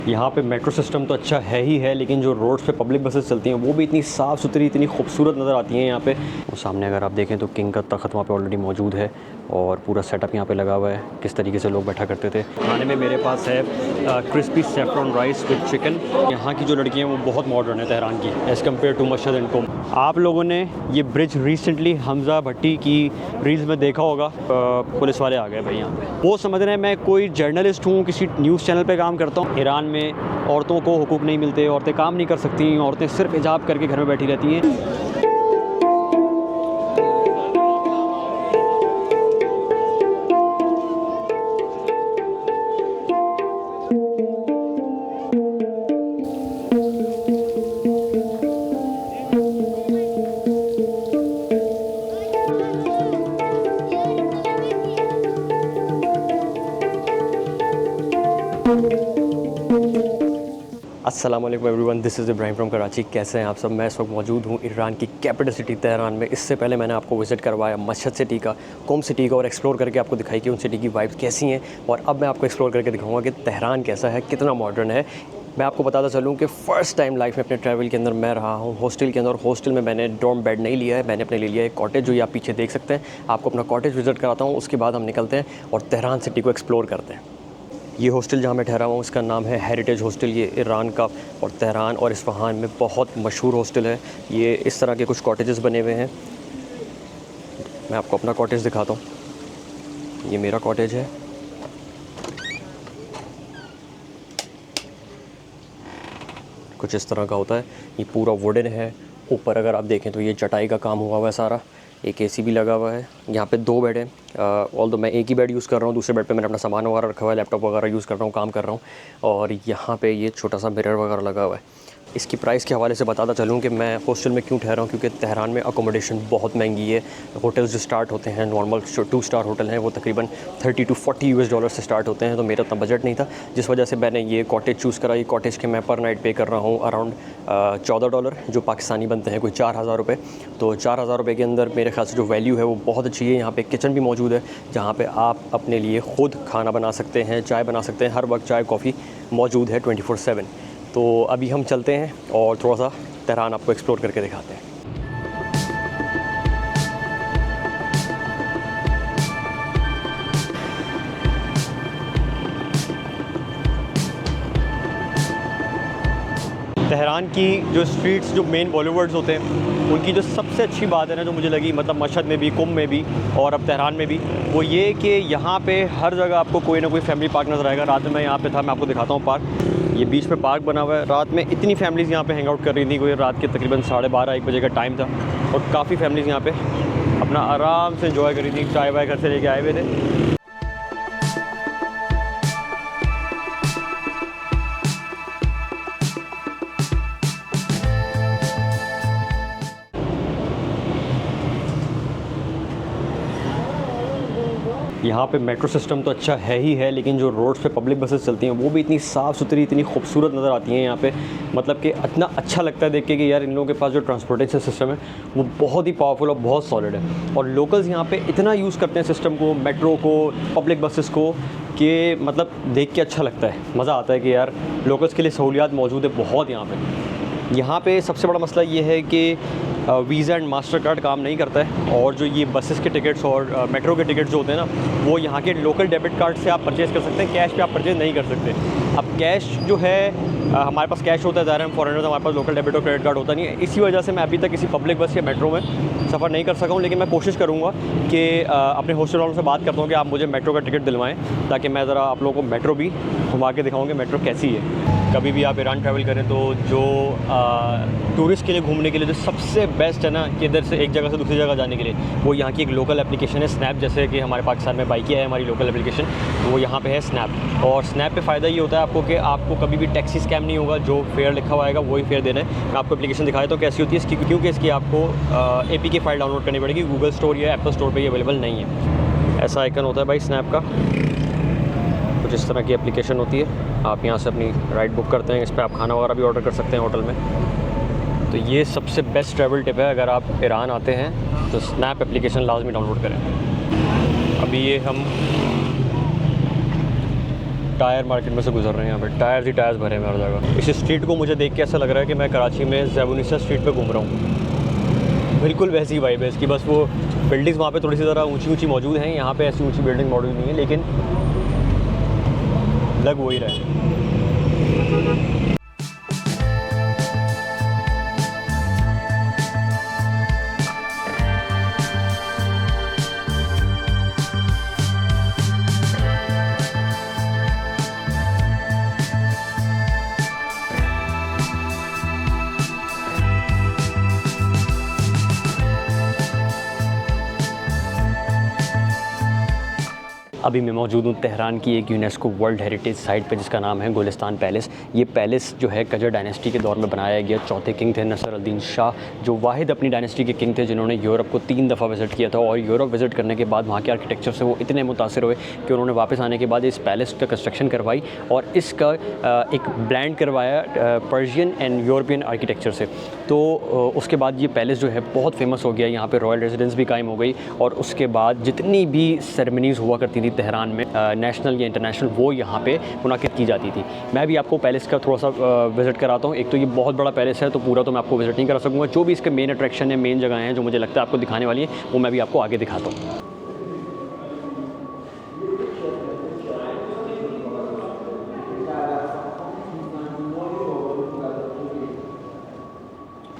यहाँ पे metro system तो अच्छा है ही है, लेकिन जो रोड्स पे पब्लिक बसेस चलती हैं वो भी इतनी साफ़ सुथरी, इतनी खूबसूरत नज़र आती हैं यहाँ पे। और सामने अगर आप देखें तो किंग का तख्त वहाँ पे ऑलरेडी मौजूद है और पूरा सेटअप यहाँ पे लगा हुआ है, किस तरीके से लोग बैठा करते थे। खाने में मेरे पास है crispy saffron rice with chicken. यहाँ की जो लड़कियाँ हैं वो बहुत मॉडर्न है तेहरान की as compare to Mashhad and Qom. आप लोगों ने ये ब्रिज रिसेंटली हमज़ा भट्टी की रील्स में देखा होगा। पुलिस वाले आ गए भाई यहाँ पे। वो समझ रहे हैं मैं कोई जर्नलिस्ट हूँ, किसी न्यूज़ चैनल पे काम करता हूँ। ईरान में औरतों को हुकूक नहीं मिलते, औरतें काम नहीं कर सकती, औरतें सिर्फ हिजाब करके घर में बैठी रहती हैं। अस्सलाम वालेकुम everyone, this is Ibrahim from Karachi. कैसे हैं आप सब? मैं इस वक्त मौजूद हूँ ईरान की कैपिटल सिटी तेहरान में। इससे पहले मैंने आपको विज़िट करवाया मशहद सिटी का, कुम सिटी का, और एक्सप्लोर करके आपको दिखाई कि उन सिटी की वाइब्स कैसी हैं। और अब मैं आपको एक्सप्लोर करके दिखाऊंगा कि तेहरान कैसा है, कितना मॉडर्न है। मैं आपको बताता चलूँ कि फ़र्स्ट टाइम लाइफ में अपने ट्रैवल के अंदर मैं रहा हूँ हॉस्टल के अंदर। हॉस्टल में मैंने डॉर्म बेड नहीं लिया है, मैंने अपने ले लिया है कॉटेज, जो ये आप पीछे देख सकते हैं। आपको अपना कॉटेज विज़िट कराता हूँ, उसके बाद हम निकलते हैं और तेहरान सिटी को एक्सप्लोर करते हैं। ये हॉस्टल जहाँ मैं ठहरा हुआ हूँ इसका नाम है हेरिटेज हॉस्टल। ये ईरान का और तेहरान और इस्फहान में बहुत मशहूर हॉस्टल है। ये इस तरह के कुछ कॉटेजेस बने हुए हैं। मैं आपको अपना कॉटेज दिखाता हूँ। ये मेरा कॉटेज है। कुछ इस तरह का होता है। ये पूरा वुडन है। ऊपर अगर आप देखें तो ये चटाई का काम हुआ हुआ है सारा। एक एसी भी लगा हुआ है। यहाँ पे 2 बेड हैं। ऑल्दो मैं एक ही बेड यूज़ कर रहा हूँ, दूसरे बेड पे मैंने अपना सामान वगैरह रखा हुआ है, लैपटॉप वगैरह यूज़ कर रहा हूँ, काम कर रहा हूँ। और यहाँ पे ये छोटा सा मिरर वगैरह लगा हुआ है। इसकी प्राइस के हवाले से बताता चलूँ कि मैं हॉस्टल में क्यों ठहरा हूँ, क्योंकि तेहरान में अकोमोडेशन बहुत महंगी है। होटल्स जो स्टार्ट होते हैं, नॉर्मल 2 स्टार होटल हैं, वो तकरीबन $30 to $40 से स्टार्ट होते हैं। तो मेरा इतना बजट नहीं था, जिस वजह से मैंने ये कॉटेज चूज़ करा। ये कॉटेज के मैं पर नाइट पे कर रहा हूँ अराउंड $14, जो पाकिस्तानी बनते हैं कोई 4000 रुपये। तो 4000 रुपये के अंदर मेरे ख्याल से जो वैल्यू है वो बहुत अच्छी है। यहाँ पे किचन भी मौजूद है, जहाँ पे आप अपने लिए ख़ुद खाना बना सकते हैं, चाय बना सकते हैं। हर वक्त चाय कॉफ़ी मौजूद है 24/7। तो अभी हम चलते हैं और थोड़ा सा तेहरान आपको एक्सप्लोर करके दिखाते हैं। तेहरान की जो स्ट्रीट्स, जो मेन बॉलीवुड्स होते हैं, उनकी जो सबसे अच्छी बात है ना, जो मुझे लगी, मतलब मशहद में भी, कुम में भी और अब तेहरान में भी, वो ये कि यहाँ पे हर जगह आपको कोई ना कोई फैमिली पार्क नज़र आएगा। रात में मैं यहाँ पे था, मैं आपको दिखाता हूँ पार्क। ये बीच में पार्क बना हुआ है। रात में इतनी फैमिलीज़ यहाँ पे हैंग आउट कर रही थी। कोई रात के तकरीबन 12:30-1 बजे का टाइम था और काफ़ी फैमिलीज़ यहाँ पे अपना आराम से एंजॉय कर रही थी। चाय वाय घर से लेके आए हुए थे। यहाँ पे मेट्रो सिस्टम तो अच्छा है ही है, लेकिन जो रोड्स पे पब्लिक बसेस चलती हैं वो भी इतनी साफ़ सुथरी, इतनी खूबसूरत नज़र आती हैं यहाँ पे। मतलब कि इतना अच्छा लगता है देख के कि यार इन लोगों के पास जो ट्रांसपोर्टेशन सिस्टम है वो बहुत ही पावरफुल और बहुत सॉलिड है। और लोकल्स यहाँ पे इतना यूज़ करते हैं सिस्टम को, मेट्रो को, पब्लिक बसेस को, कि मतलब देख के अच्छा लगता है, मज़ा आता है कि यार लोकल्स के लिए सहूलियात मौजूद है बहुत यहाँ पर। यहाँ पे सबसे बड़ा मसला ये है कि वीज़ा एंड मास्टर कार्ड काम नहीं करता है। और जो ये बसेस के टिकट्स और मेट्रो के टिकट्स जो होते हैं ना, वो यहाँ के लोकल डेबिट कार्ड से आप परचेज़ कर सकते हैं, कैश पे आप परचेज़ नहीं कर सकते। अब कैश जो है हमारे पास कैश होता है, ज़ाहिर है फॉरेनर्स, हमारे पास लोकल डेबिट और क्रेडिट कार्ड होता नहीं है। इसी वजह से मैं अभी तक किसी पब्लिक बस या मेट्रो में सफ़र नहीं कर सका हूँ। लेकिन मैं कोशिश करूँगा कि अपने हॉस्टल वालों से बात करता हूँ कि आप मुझे मेट्रो का टिकट दिलवाएँ, ताकि मैं ज़रा आप लोगों को मेट्रो भी घुमा के दिखाऊँ कि मेट्रो कैसी है। कभी भी आप ईरान ट्रैवल करें तो जो टूरिस्ट के लिए घूमने के लिए जो सबसे बेस्ट है ना, कि इधर से एक जगह से दूसरी जगह जाने के लिए, वो यहाँ की एक लोकल एप्लीकेशन है स्नैप। जैसे कि हमारे पाकिस्तान में बाइकिया है हमारी लोकल एप्लीकेशन, वो यहाँ पे है स्नैप। और स्नैप पे फ़ायदा ये होता है आपको कि आपको कभी भी टैक्सी स्कैम नहीं होगा। जो फेयर लिखा हुआ आएगा वही फेयर देना है। मैं आपको एप्लीकेशन दिखाया तो कैसी होती है इसकी, क्योंकि इसकी आपको APK फ़ाइल डाउनलोड करनी पड़ेगी। गूगल स्टोर या एप्पल स्टोर पर ये अवेलेबल नहीं है। ऐसा आइकन होता है भाई स्नैप का। कुछ इस तरह की एप्लीकेशन होती है। आप यहाँ से अपनी राइड बुक करते हैं, इस पर आप खाना वगैरह भी ऑर्डर कर सकते हैं होटल में। तो ये सबसे बेस्ट ट्रैवल टिप है, अगर आप ईरान आते हैं तो स्नैप एप्लीकेशन लाजमी डाउनलोड करें। अभी ये हम टायर मार्केट में से गुजर रहे हैं। यहाँ पे टायर्स ही टायर्स भरे हैं हर जगह। इस स्ट्रीट को मुझे देख के ऐसा लग रहा है कि मैं कराची में ज़ैबुनिसा स्ट्रीट पे घूम रहा हूँ। बिल्कुल वैसी वाइब है इसकी, बस वो बिल्डिंग्स वहाँ पे थोड़ी सी ज़रा ऊंची ऊंची मौजूद हैं, यहाँ पे ऐसी ऊंची बिल्डिंग मौजूद नहीं है, लेकिन लग वही रहा है। अभी मैं मौजूद हूँ तेहरान की एक यूनेस्को वर्ल्ड हेरिटेज साइट पे जिसका नाम है गुलिस्तान पैलेस। ये पैलेस जो है कजर डायनेस्टी के दौर में बनाया गया। चौथे किंग थे नसरुद्दीन शाह, जो वाहिद अपनी डायनेस्टी के किंग थे जिन्होंने यूरोप को 3 दफ़ा विज़िट किया था। और यूरोप विज़िट करने के बाद वहाँ के आर्किटेक्चर से वो इतने मुतासिर हुए कि उन्होंने वापस आने के बाद इस पैलेस का कंस्ट्रक्शन करवाई और इसका एक ब्लेंड करवाया पर्शियन एंड यूरोपियन आर्किटेक्चर से। तो उसके बाद ये पैलेस जो है बहुत फेमस हो गया। यहाँ पर रॉयल रेजिडेंस भी कायम हो गई और उसके बाद जितनी भी सेरेमनीज़ हुआ करती थी तेहरान में, नेशनल या इंटरनेशनल, वो यहाँ पे मुनाकिद की जाती थी। मैं भी आपको पैलेस का थोड़ा सा विज़िट कराता हूँ। एक तो ये बहुत बड़ा पैलेस है तो पूरा तो मैं आपको विज़िट नहीं करा सकूँगा। जो भी इसके मेन अट्रैक्शन है, मेन जगह हैं जो मुझे लगता है आपको दिखाने वाली है, वो मैं भी आपको आगे दिखाता हूँ।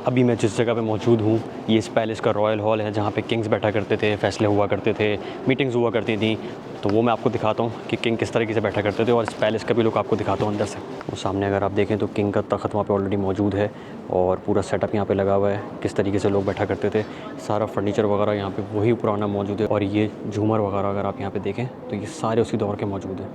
अभी मैं जिस जगह पे मौजूद हूँ ये इस पैलेस का रॉयल हॉल है, जहाँ पे किंग्स बैठा करते थे, फैसले हुआ करते थे, मीटिंग्स हुआ करती थी। तो वो मैं आपको दिखाता हूँ कि किंग किस तरीके से बैठा करते थे और इस पैलेस का भी लुक आपको दिखाता हूँ अंदर से। वो सामने अगर आप देखें तो किंग का तख्त वहाँ पे ऑलरेडी मौजूद है और पूरा सेटअप यहाँ पे लगा हुआ है, किस तरीके से लोग बैठा करते थे। सारा फर्नीचर वगैरह यहाँ पे वही पुराना मौजूद है और ये झूमर वगैरह अगर आप यहाँ पे देखें तो ये सारे उसी दौर के मौजूद हैं।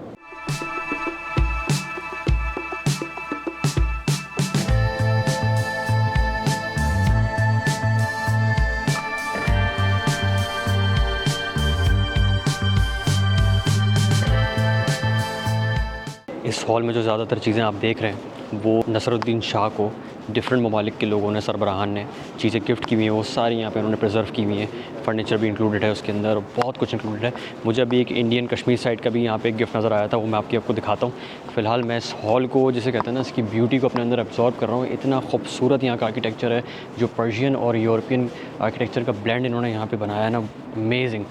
इस हॉल में जो ज़्यादातर चीज़ें आप देख रहे हैं वो नसरुद्दीन शाह को डिफरेंट ममालिक के लोगों ने, सरबराहान ने चीज़ें गिफ्ट की हुई हैं, वो सारी यहाँ पे उन्होंने प्रिजर्व की हुई हैं। फर्नीचर भी इंक्लूडेड है उसके अंदर, बहुत कुछ इंक्लूडेड है। मुझे अभी एक इंडियन कश्मीर साइड का भी यहाँ पे एक गिफ्ट नज़र आया था, वो मैं आपको दिखाता हूँ। फ़िलहाल मैं इस हॉल को, जिसे कहते हैं ना, इसकी ब्यूटी को अपने अंदर एब्जॉर्ब कर रहा हूँ। इतना खूबसूरत यहाँ का आर्किटेक्चर है, जो पर्शियन और यूरोपियन आर्किटेक्चर का ब्लेंड इन्होंने यहाँ पर बनाया है ना, अमेजिंग।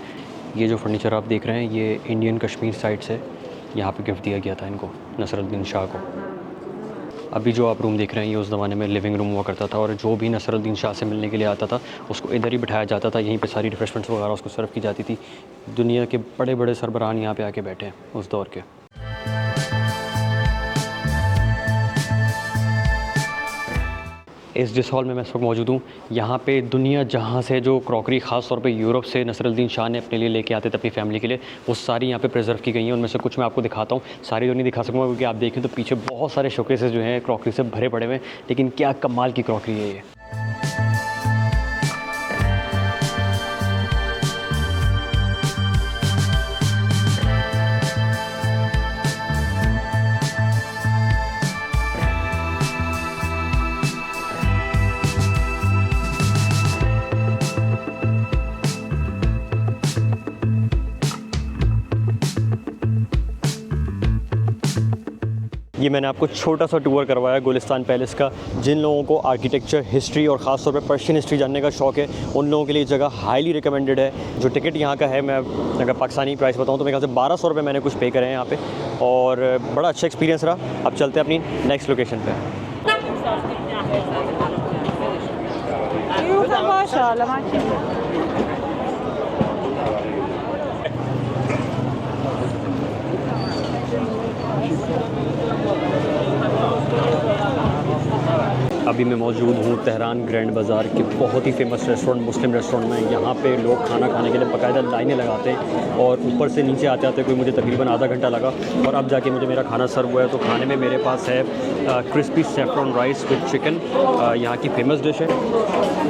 ये जो फर्नीचर आप देख रहे हैं ये इंडियन कश्मीर साइड से यहाँ पे गिफ्ट दिया गया था इनको, नसरुद्दीन शाह को। अभी जो आप रूम देख रहे हैं ये उस ज़माने में लिविंग रूम हुआ करता था और जो भी नसरुद्दीन शाह से मिलने के लिए आता था उसको इधर ही बिठाया जाता था। यहीं पे सारी रिफ्रेशमेंट्स वगैरह उसको सर्व की जाती थी। दुनिया के बड़े बड़े सरबराहान यहाँ पे आके बैठे हैं उस दौर के। इस जिस हॉल में मैं इस वक्त मौजूद हूँ यहाँ पे दुनिया जहाँ से जो क्रॉकरी ख़ास तौर पे यूरोप से नसरुद्दीन शाह ने अपने लिए लेके आते थे अपनी फैमिली के लिए, वो सारी यहाँ पे प्रिजर्व की गई हैं। उनमें से कुछ मैं आपको दिखाता हूँ, सारी तो नहीं दिखा सकूँगा क्योंकि आप देखें तो पीछे बहुत सारे शोकेसेस जो हैं क्रॉकरी से भरे पड़े हुए हैं, लेकिन क्या कमाल की क्रॉकरी है ये। ये मैंने आपको छोटा सा टूर करवाया गुलिस्तान पैलेस का। जिन लोगों को आर्किटेक्चर, हिस्ट्री और ख़ास तौर पे पर्शियन हिस्ट्री जानने का शौक़ है उन लोगों के लिए जगह हाईली रिकमेंडेड है। जो टिकट यहाँ का है, मैं अगर पाकिस्तानी प्राइस बताऊँ तो मेरे ख्याल से 1200 रुपये मैंने कुछ पे करे हैं यहाँ पे और बड़ा अच्छा एक्सपीरियंस रहा। अब चलते हैं अपनी नेक्स्ट लोकेशन पर। अभी मैं मौजूद हूँ तेहरान ग्रैंड बाज़ार के बहुत ही फेमस रेस्टोरेंट, मुस्लिम रेस्टोरेंट में। यहाँ पे लोग खाना खाने के लिए बाकायदा लाइनें लगाते हैं और ऊपर से नीचे आते आते कोई मुझे तकरीबन आधा घंटा लगा और अब जाके मुझे मेरा खाना सर्व हुआ है। तो खाने में मेरे पास है crispy saffron rice with chicken, यहाँ की फेमस डिश है।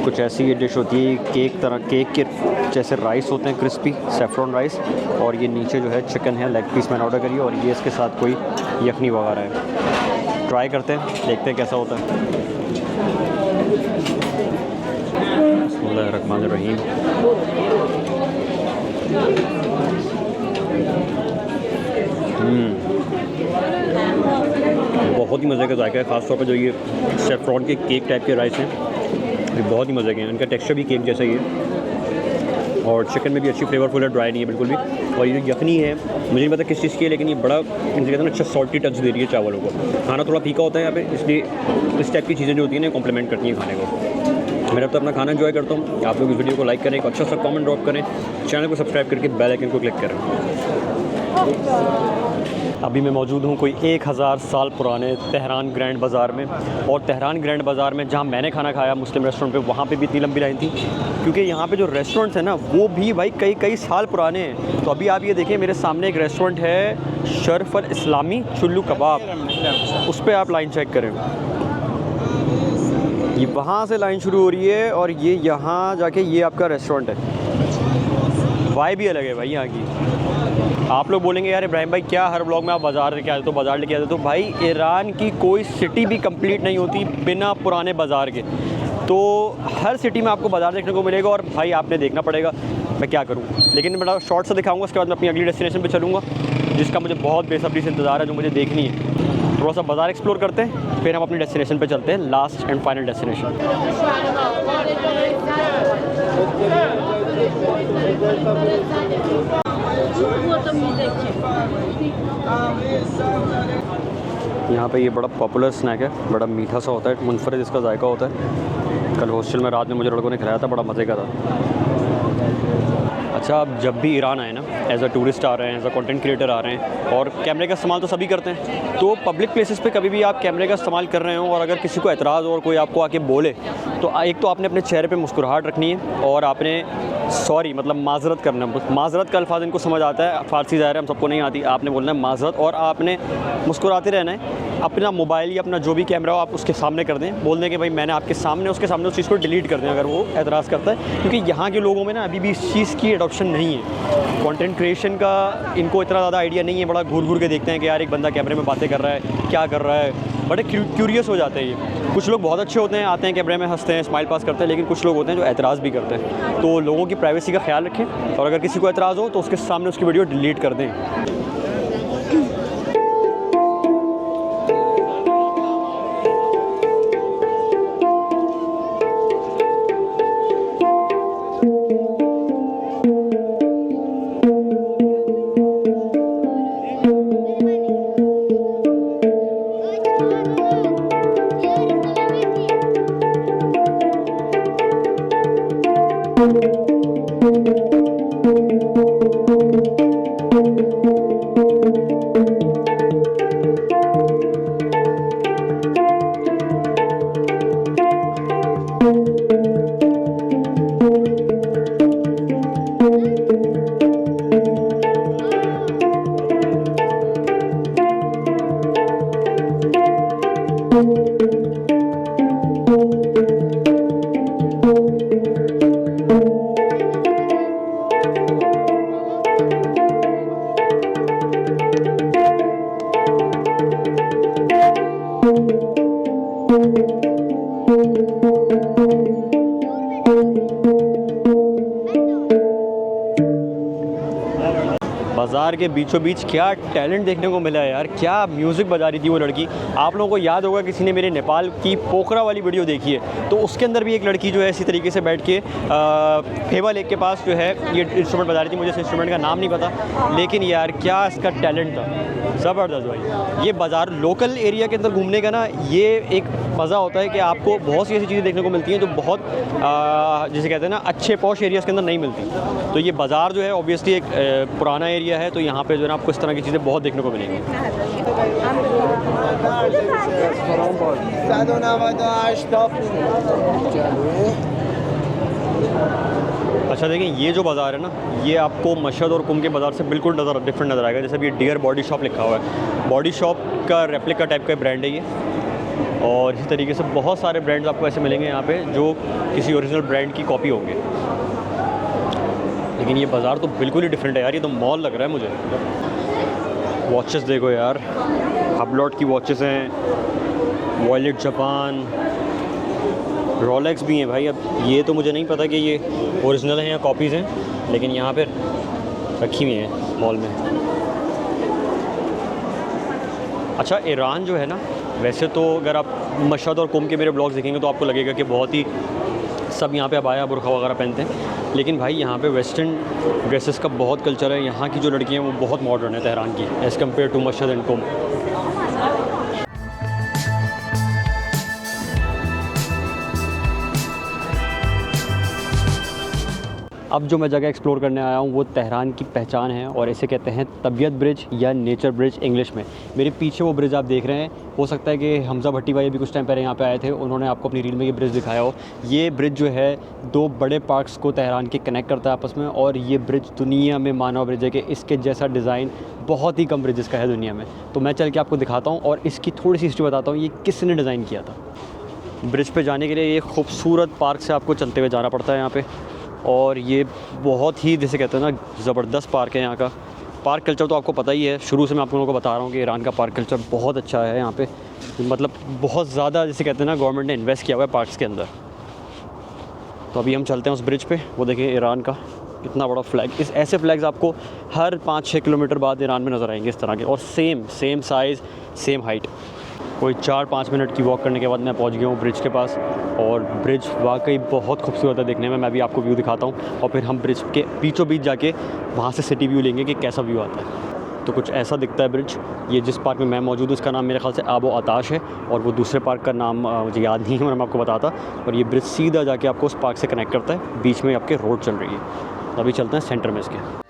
कुछ ऐसी ये डिश होती है, केक के जैसे राइस होते हैं, क्रिस्पी सेफ्रॉन राइस, और ये नीचे जो है चिकन है, लेग पीस मैंने ऑर्डर करी और ये इसके साथ कोई यखनी वगैरह है। ट्राई करते हैं, देखते हैं कैसा होता है। बिस्मिल्लाहिर्रहमानिर्रहीम। बहुत ही मज़े का जायका है, ख़ासतौर पर जो ये सेफ्रॉन के केक टाइप के राइस हैं, ये बहुत ही मज़े के हैं। इनका टेक्सचर भी केक जैसा ही है और चिकन में भी अच्छी फ्लेवरफुल है, ड्राई नहीं है बिल्कुल भी। और ये जो यखनी है मुझे नहीं पता किस चीज़ की है, लेकिन ये बड़ा इनसे कहते हैं ना अच्छा सॉल्टी टच दे रही है चावलों को। खाना थोड़ा फीका होता है यहाँ पे, इसलिए इस टाइप की चीज़ें जो होती हैं ना कॉम्प्लीमेंट करती हैं खाने को। मेरा तो अपना खाना एंजॉय करता हूँ। आप लोग इस वीडियो को लाइक करें, एक अच्छा सा कमेंट ड्रॉप करें, चैनल को सब्सक्राइब करके बेल आइकन को क्लिक करें। अभी मैं मौजूद हूँ कोई 1000 साल पुराने तेहरान ग्रैंड बाज़ार में। और तेहरान ग्रैंड बाज़ार में जहाँ मैंने खाना खाया मुस्लिम रेस्टोरेंट पे, वहाँ पे भी इतनी लंबी लाइन थी, क्योंकि यहाँ पे जो रेस्टोरेंट्स हैं ना वो भी भाई कई कई साल पुराने हैं। तो अभी आप ये देखिए, मेरे सामने एक रेस्टोरेंट है शर्फ अल इस्लामी चुल्लू कबाब, उस पर आप लाइन चेक करें। ये वहाँ से लाइन शुरू हो रही है और ये यहाँ जाके ये आपका रेस्टोरेंट है। वाइब भी अलग है भाई यहाँ की। आप लोग बोलेंगे यार इब्राहिम भाई क्या हर ब्लॉग में आप बाज़ार लेके आते हो, बाज़ार लेके आते हो। तो भाई ईरान की कोई सिटी भी कंप्लीट नहीं होती बिना पुराने बाज़ार के। तो हर सिटी में आपको बाज़ार देखने को मिलेगा और भाई आपने देखना पड़ेगा। मैं क्या करूँ, लेकिन बड़ा शॉर्ट सा दिखाऊंगा, उसके बाद मैं अपनी अगली डेस्टिनेशन पे चलूँगा, जिसका मुझे बहुत बेसब्री से इंतज़ार है, जो मुझे देखनी है। थोड़ा सा बाज़ार एक्सप्लोर करते हैं, फिर हम अपनी डेस्टिनेशन पे चलते हैं, लास्ट एंड फाइनल डेस्टिनेशन। यहाँ पे ये बड़ा पॉपुलर स्नैक है, बड़ा मीठा सा होता है, मुनफरद इसका जायका होता है। कल हॉस्टल में रात में मुझे लड़कों ने खिलाया था, बड़ा मज़े का था। अच्छा, आप जब भी ईरान आए ना, एज अ टूरिस्ट आ रहे हैं, एज अ कंटेंट क्रिएटर आ रहे हैं, और कैमरे का इस्तेमाल तो सभी करते हैं, तो पब्लिक प्लेसेस पे कभी भी आप कैमरे का इस्तेमाल कर रहे हो और अगर किसी को एतराज़ हो और कोई आपको आके बोले, तो एक तो आपने अपने चेहरे पे मुस्कुराहट रखनी है और आपने सॉरी मतलब माजरत करना। माजरत का अल्फाज इनको समझ आता है, फ़ारसी ज़ाहिर है हम सबको नहीं आती। आपने बोलना है माजरत और आपने मुस्कुराते रहना है। अपना मोबाइल या अपना जो भी कैमरा हो आप उसके सामने कर दें, बोल दें कि भाई मैंने आपके सामने, उसके सामने उस चीज़ को डिलीट कर दें अगर वो एतराज़ करता है। क्योंकि यहाँ के लोगों में ना अभी भी इस चीज़ की एडॉप्शन नहीं है। कंटेंट क्रिएशन का इनको इतना ज़्यादा आइडिया नहीं है, बड़ा घूर घूर के देखते हैं कि यार एक बंदा कैमरे में बातें कर रहा है, क्या कर रहा है, बड़े क्यूरियस हो जाते हैं ये। कुछ लोग बहुत अच्छे होते हैं, आते हैं कैमरे में हंसते हैं, स्माइल पास करते हैं, लेकिन कुछ लोग होते हैं जो एतराज़ भी करते हैं। तो लोगों की प्राइवेसी का ख्याल रखें और अगर किसी को एतराज़ हो तो उसके सामने उसकी वीडियो डिलीट कर दें। बाज़ार के बीचों बीच क्या टैलेंट देखने को मिला है यार, क्या म्यूज़िक बजा रही थी वो लड़की। आप लोगों को याद होगा, किसी ने मेरे नेपाल की पोखरा वाली वीडियो देखी है तो उसके अंदर भी एक लड़की जो है इसी तरीके से बैठ के फेवा लेक के पास जो है ये इंस्ट्रूमेंट बजा रही थी। मुझे इस इंस्ट्रूमेंट का नाम नहीं पता, लेकिन यार क्या इसका टैलेंट था, ज़बरदस्त भाई। ये बाज़ार लोकल एरिया के अंदर घूमने का ना ये एक मज़ा होता है कि आपको बहुत सी ऐसी चीज़ें देखने को मिलती हैं जो बहुत जिसे कहते हैं ना अच्छे पॉश एरियाज़ के अंदर नहीं मिलती। तो ये बाज़ार जो है ऑब्वियसली एक पुराना एरिया है, तो यहाँ पे जो है ना आपको इस तरह की चीज़ें बहुत देखने को मिलेंगी। अच्छा देखें, ये जो बाज़ार है ना, ये आपको मशहद और कुम के बाज़ार से बिल्कुल डिफरेंट नज़र आएगा। जैसे भी डियर बॉडी शॉप लिखा हुआ है, बॉडी शॉप का रेप्लिका टाइप का ब्रांड है ये। और इसी तरीके से बहुत सारे ब्रांड्स आपको ऐसे मिलेंगे यहाँ पे जो किसी ओरिजिनल ब्रांड की कॉपी होंगे। लेकिन ये बाज़ार तो बिल्कुल ही डिफरेंट है यार, ये तो मॉल लग रहा है मुझे। वॉचेस देखो यार, हबलॉट की वॉचेस हैं, वॉयलेट जापान, रोलेक्स भी हैं भाई। अब ये तो मुझे नहीं पता कि ये ओरिजिनल हैं या कॉपीज़ हैं, लेकिन यहाँ पे रखी हुई हैं मॉल में। अच्छा, ईरान जो है ना, वैसे तो अगर आप मशहद और कुम के मेरे ब्लॉग्स देखेंगे तो आपको लगेगा कि बहुत ही सब यहाँ पे अबाया बुरखा वगैरह पहनते हैं, लेकिन भाई यहाँ पे वेस्टर्न ड्रेसेस का बहुत कल्चर है। यहाँ की जो लड़कियाँ हैं वो बहुत मॉडर्न है तेहरान की, as compare to Mashhad and Qom. अब जो मैं जगह एक्सप्लोर करने आया हूँ वो तेहरान की पहचान है और इसे कहते हैं तबीयत ब्रिज या नेचर ब्रिज इंग्लिश में। मेरे पीछे वो ब्रिज आप देख रहे हैं, हो सकता है कि हमज़ा भट्टी भाई भी कुछ टाइम पहले यहाँ पे आए थे, उन्होंने आपको अपनी रील में ये ब्रिज दिखाया हो। ये ब्रिज जो है 2 बड़े पार्क्स को तेहरान के कनेक्ट करता है आपस में, और ये ब्रिज दुनिया में मानव ब्रिज है कि इसके जैसा डिज़ाइन बहुत ही कम ब्रिजेस का है दुनिया में। तो मैं चल के आपको दिखाता हूँ और इसकी थोड़ी सी हिस्ट्री बताता हूँ, ये किसने डिज़ाइन किया था। ब्रिज पे जाने के लिए ये खूबसूरत पार्क से आपको चलते हुए जाना पड़ता है यहाँ पे, और ये बहुत ही जैसे कहते हैं ना ज़बरदस्त पार्क है। यहाँ का पार्क कल्चर तो आपको पता ही है, शुरू से मैं आप लोगों को बता रहा हूँ कि ईरान का पार्क कल्चर बहुत अच्छा है यहाँ पे, मतलब बहुत ज़्यादा जैसे कहते हैं ना गवर्नमेंट ने इन्वेस्ट किया हुआ है पार्क्स के अंदर। तो अभी हम चलते हैं उस ब्रिज पे। वो देखिए ईरान का इतना बड़ा फ्लैग, इस ऐसे फ्लैग्स आपको हर 5-6 किलोमीटर बाद ईरान में नज़र आएंगे इस तरह के, और सेम साइज़ सेम हाइट। कोई 4-5 मिनट की वॉक करने के बाद मैं पहुंच गया हूँ ब्रिज के पास, और ब्रिज वाकई बहुत खूबसूरत है देखने में। मैं भी आपको व्यू दिखाता हूँ और फिर हम ब्रिज के बीचों बीच जाके वहाँ से सिटी व्यू लेंगे कि कैसा व्यू आता है। तो कुछ ऐसा दिखता है ब्रिज। ये जिस पार्क में मैं मौजूद हूँ उसका नाम मेरे ख्याल से आबो आताश है, और वो दूसरे पार्क का नाम मुझे याद नहीं है, मैं आपको बताता। और ये ब्रिज सीधा जाके आपको उस पार्क से कनेक्ट करता है, बीच में आपके रोड चल रही है। तो अभी चलते हैं सेंटर में इसके।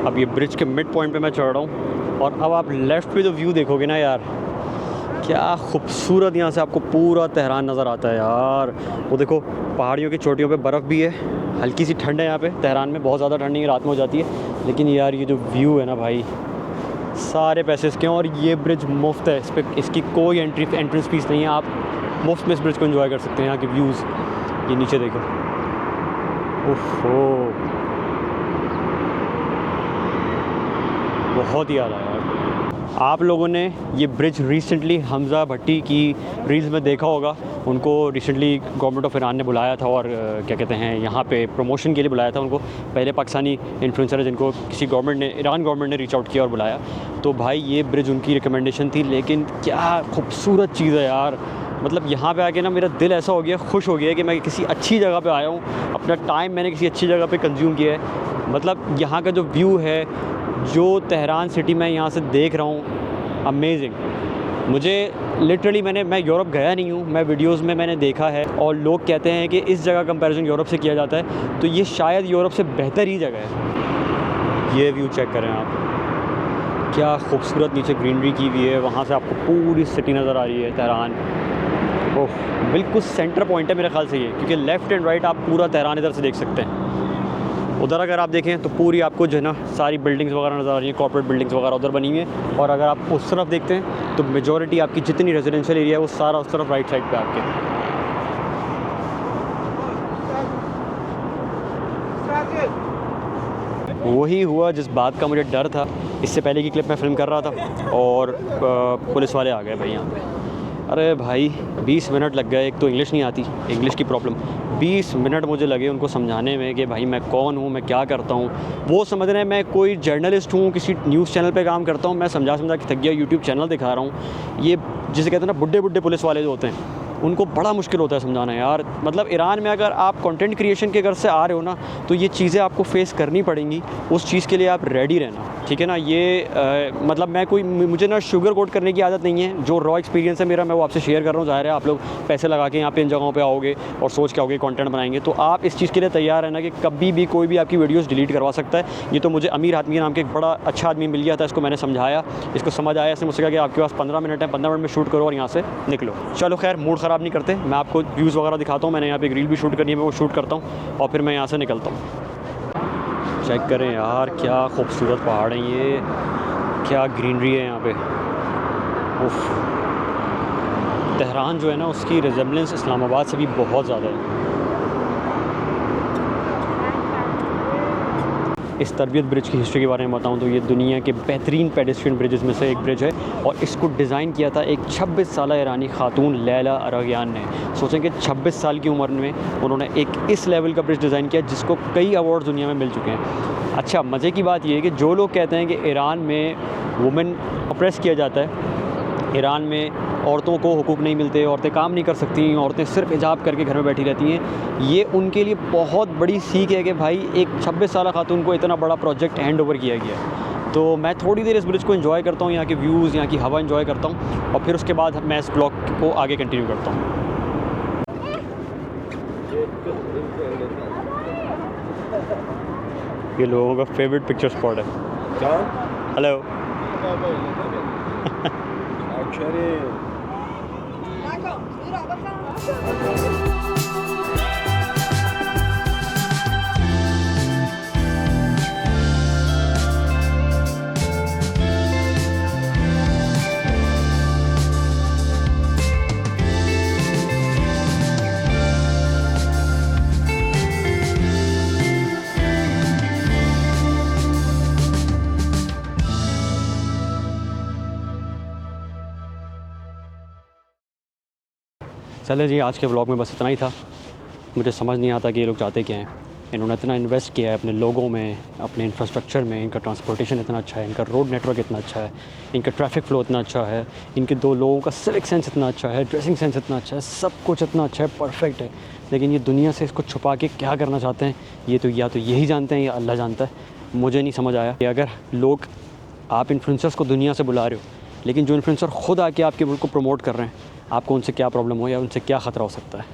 अब ये ब्रिज के मिड पॉइंट पे मैं चढ़ रहा हूँ, और अब आप लेफ़्ट पे जो व्यू देखोगे ना यार, क्या खूबसूरत यहाँ से आपको पूरा तेहरान नज़र आता है यार। वो देखो पहाड़ियों की चोटियों पे बर्फ़ भी है, हल्की सी ठंड है यहाँ पे तेहरान में, बहुत ज़्यादा ठंड नहीं, रात में हो जाती है। लेकिन यार ये जो व्यू है ना भाई, सारे पैसे इसके हैं, और ये ब्रिज मुफ्त है, इस पर इसकी कोई एंट्रेंस फीस नहीं है। आप मुफ्त में इस ब्रिज को एंजॉय कर सकते हैं। यहाँ के व्यूज़ ये नीचे देखो, ओहो बहुत ही आला यार। आप लोगों ने ये ब्रिज रिसेंटली हमज़ा भट्टी की रील्स में देखा होगा, उनको रिसेंटली गवर्नमेंट ऑफ ईरान ने बुलाया था, और क्या कहते हैं यहाँ पे प्रमोशन के लिए बुलाया था उनको। पहले पाकिस्तानी इन्फ्लुएंसर है जिनको किसी गवर्नमेंट ने, ईरान गवर्नमेंट ने रीच आउट किया और बुलाया। तो भाई ये ब्रिज उनकी रिकमेंडेशन थी, लेकिन क्या खूबसूरत चीज़ है यार। मतलब यहाँ पे आके ना मेरा दिल ऐसा हो गया, खुश हो गया कि मैं किसी अच्छी जगह पे आया हूँ, अपना टाइम मैंने किसी अच्छी जगह पे कंज्यूम किया है। मतलब यहाँ का जो व्यू है, जो तेहरान सिटी मैं यहाँ से देख रहा हूँ, अमेजिंग। मुझे लिटरली मैं यूरोप गया नहीं हूँ, मैं वीडियोस में मैंने देखा है, और लोग कहते हैं कि इस जगह कंपैरिजन यूरोप से किया जाता है, तो ये शायद यूरोप से बेहतर ही जगह है। ये व्यू चेक करें आप, क्या खूबसूरत नीचे ग्रीनरी की हुई है, वहाँ से आपको पूरी सिटी नज़र आ रही है तेहरान। ओह बिल्कुल सेंटर पॉइंट है मेरे ख्याल से ये, क्योंकि लेफ़्ट एंड राइट आप पूरा तेहरान इधर से देख सकते हैं। उधर अगर आप देखें तो पूरी आपको जो है ना सारी बिल्डिंग्स वगैरह नज़र आ रही हैं, कॉर्पोरेट बिल्डिंग्स वगैरह उधर बनी हुई है। और अगर आप उस तरफ देखते हैं तो मेजॉरिटी आपकी जितनी रेजिडेंशियल एरिया है वो सारा उस तरफ राइट साइड पे आपके। वही हुआ जिस बात का मुझे डर था। इससे पहले की क्लिप मैं फ़िल्म कर रहा था और पुलिस वाले आ गए भाई यहाँ पे। अरे भाई 20 मिनट लग गए, एक तो इंग्लिश नहीं आती, इंग्लिश की प्रॉब्लम। 20 मिनट मुझे लगे उनको समझाने में कि भाई मैं कौन हूँ, मैं क्या करता हूँ। वो समझ रहे हैं मैं कोई जर्नलिस्ट हूँ, किसी न्यूज़ चैनल पे काम करता हूँ। मैं समझा के थक गया, यूट्यूब चैनल दिखा रहा हूँ। ये जिसे कहते हैं ना बुड्ढे पुलिस वाले जो होते हैं, उनको बड़ा मुश्किल होता है समझाना यार। मतलब ईरान में अगर आप कंटेंट क्रिएशन के घर से आ रहे हो ना, तो ये चीज़ें आपको फेस करनी पड़ेंगी, उस चीज़ के लिए आप रेडी रहना, ठीक है ना। ये मतलब मुझे ना शुगर कोट करने की आदत नहीं है। जो रॉ एक्सपीरियंस है मेरा, मैं वो आपसे शेयर कर रहा हूँ। ज़ाहिर है आप लोग पैसे लगा के यहाँ पे इन जगहों पे आओगे और सोच के आओगे कंटेंट बनाएंगे, तो आप इस चीज़ के लिए तैयार रहना कि कभी भी कोई भी आपकी वीडियोज़ डिलीट करवा सकता है। ये तो मुझे अमीर आदमी नाम के एक बड़ा अच्छा आदमी मिल गया था, इसको मैंने समझाया, इसको समझ आया, इसने मुझसे कहा कि आपके पास 15 मिनट है, 15 मिनट में शूट करो और यहाँ से निकलो। चलो खैर, मूड ख़राब नहीं करते, मैं आपको व्यूज़ वगैरह दिखाता हूँ। मैंने यहाँ पे एक रील भी शूट करनी है, मैं वो शूट करता हूँ और फिर मैं यहाँ से निकलता हूँ। चेक करें यार, क्या खूबसूरत पहाड़ हैं ये, क्या ग्रीनरी है यहाँ पे। उफ, तेहरान जो है ना उसकी रिजेम्बलेंस इस्लामाबाद से भी बहुत ज़्यादा है। इस तरबियत ब्रिज की हिस्ट्री के बारे में बताऊं तो ये दुनिया के बेहतरीन पेडेस्ट्रियन ब्रिजेस में से एक ब्रिज है और इसको डिज़ाइन किया था एक 26 साल ईरानी खातून लैला अरगियान ने। सोचें कि 26 साल की उम्र में उन्होंने एक इस लेवल का ब्रिज डिज़ाइन किया जिसको कई अवार्ड्स दुनिया में मिल चुके हैं। अच्छा, मज़े की बात यह है कि जो लोग कहते हैं कि ईरान में वुमेन अप्रेस किया जाता है, ईरान में औरतों को हुकूक नहीं मिलते, औरतें काम नहीं कर सकती, औरतें सिर्फ हिजाब करके घर में बैठी रहती हैं, ये उनके लिए बहुत बड़ी सीख है कि भाई एक 26 साल खातून को इतना बड़ा प्रोजेक्ट हैंड ओवर किया गया। तो मैं थोड़ी देर इस ब्रिज को एंजॉय करता हूँ, यहाँ के व्यूज़, यहाँ की हवा एंजॉय करता हूँ और फिर उसके बाद मैं इस ब्लॉग को आगे कंटिन्यू करता हूँ। ये लोगों का फेवरेट पिक्चर स्पॉट है। हेलो। चले जी, आज के ब्लॉग में बस इतना ही था। मुझे समझ नहीं आता कि ये लोग चाहते क्या हैं। इन्होंने इतना इन्वेस्ट किया है अपने लोगों में, अपने इंफ्रास्ट्रक्चर में, इनका ट्रांसपोर्टेशन इतना अच्छा है, इनका रोड नेटवर्क इतना अच्छा है, इनका ट्रैफिक फ़्लो इतना अच्छा है, इनके दो लोगों का सिविक सेंस इतना अच्छा है, ड्रेसिंग सेंस इतना अच्छा है, सब कुछ इतना अच्छा है, परफेक्ट है। लेकिन ये दुनिया से इसको छुपा के क्या करना चाहते हैं, ये तो या तो यही जानते हैं या अल्लाह जानता है। मुझे नहीं समझ आया कि अगर लोग, आप इन्फ्लुएंसर्स को दुनिया से बुला रहे हो, लेकिन जो इन्फ्लुएंसर ख़ुद आके आपके मुल्क को प्रमोट कर रहे हैं, आपको उनसे क्या प्रॉब्लम हो या उनसे क्या ख़तरा हो सकता है,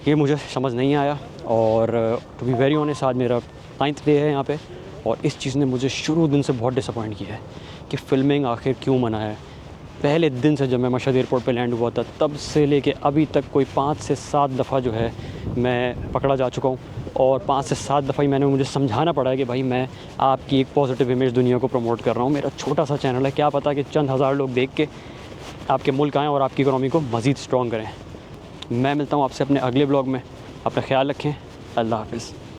ये मुझे समझ नहीं आया। और टू बी वेरी ऑनेस्ट, आज मेरा 9th डे है यहाँ पे और इस चीज़ ने मुझे शुरू दिन से बहुत डिसअपॉइंट किया है कि फ़िल्मिंग आखिर क्यों मना है। पहले दिन से जब मैं मशहद एयरपोर्ट पे लैंड हुआ था तब से लेके अभी तक कोई 5 से 7 दफ़ा जो है मैं पकड़ा जा चुका हूँ और 5 से 7 दफ़ा ही मुझे समझाना पड़ा है कि भाई मैं आपकी एक पॉजिटिव इमेज दुनिया को प्रमोट कर रहा हूँ। मेरा छोटा सा चैनल है, क्या पता कि चंद हज़ार लोग देख के आपके मुल्क आएँ और आपकी इकनॉमी को मज़ीद स्ट्रॉन्ग करें। मैं मिलता हूँ आपसे अपने अगले ब्लॉग में। अपना ख्याल रखें। अल्लाह हाफ़िज़।